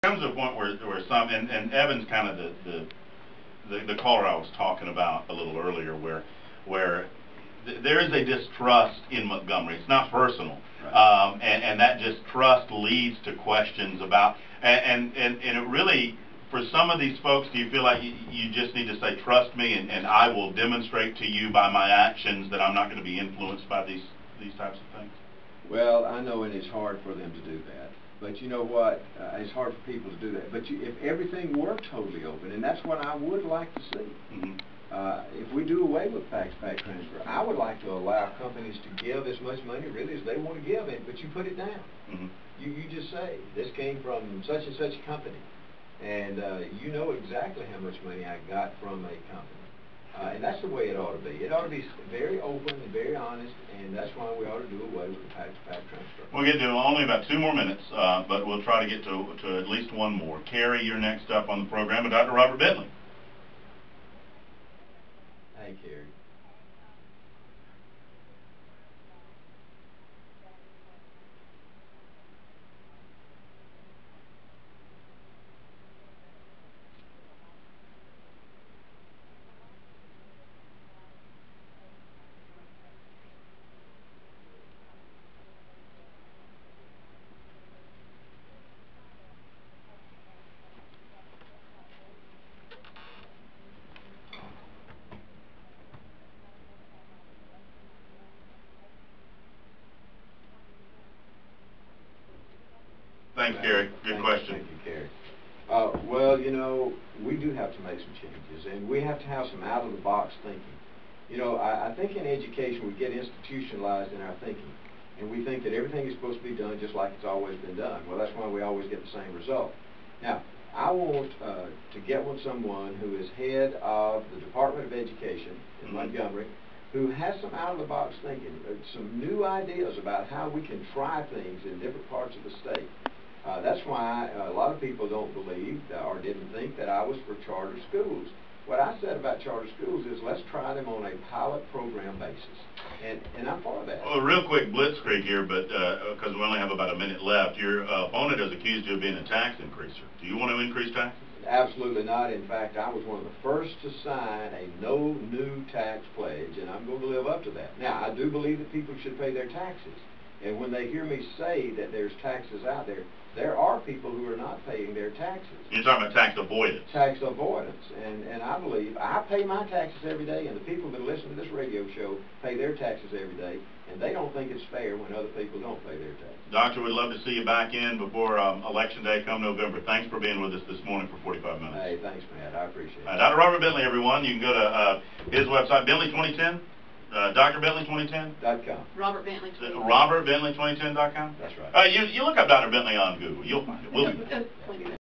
comes to a point where some, and Evan's kind of the caller I was talking about a little earlier, where there is a distrust in Montgomery. It's not personal, right. And that distrust leads to questions about, and it really, for some of these folks, do you feel like you just need to say, trust me, and I will demonstrate to you by my actions that I'm not going to be influenced by these types of things? Well, I know, and it's hard for them to do that. But you know what? It's hard for people to do that. But if everything were totally open, and that's what I would like to see. Mm-hmm. If we do away with fax-back transfer, I would like to allow companies to give as much money really as they want to give it, but you put it down. Mm-hmm. You just say, this came from such and such a company, and you know exactly how much money I got from a company. And that's the way it ought to be. It ought to be very open and very honest, and that's why we ought to do away with the fax-back transfer. We'll get to only about 2 more minutes, but we'll try to get to at least one more. Carrie, you're next up on the program with Dr. Robert Bentley. Hey, Carrie. Thanks, Gary. Good question. Thank you, Gary. Well, you know, we do have to make some changes, and we have to have some out-of-the-box thinking. You know, I think in education we get institutionalized in our thinking, and we think that everything is supposed to be done just like it's always been done. Well, that's why we always get the same result. Now, I want to get with someone who is head of the Department of Education in Montgomery, who has some out-of-the-box thinking, some new ideas about how we can try things in different parts of the state. That's why a lot of people don't believe or didn't think that I was for charter schools. What I said about charter schools is let's try them on a pilot program basis, and I'm for that. Well, real quick blitzkrieg here, but because we only have about a minute left, your opponent has accused you of being a tax increaser. Do you want to increase taxes? Absolutely not. In fact, I was one of the first to sign a no new tax pledge, and I'm going to live up to that. Now, I do believe that people should pay their taxes. And when they hear me say that there's taxes out there, there are people who are not paying their taxes. You're talking about tax avoidance. Tax avoidance. And I believe I pay my taxes every day, and the people that listen to this radio show pay their taxes every day, and they don't think it's fair when other people don't pay their taxes. Doctor, we'd love to see you back in before Election Day come November. Thanks for being with us this morning for 45 minutes. Hey, thanks, Matt. I appreciate it. Dr. Robert Bentley, everyone. You can go to his website, Bentley 2010. DrBentley2010.com. Robert Bentley 2010. RobertBentley2010.com. That's right. You look up Dr. Bentley on Google. You'll find it. We'll be back.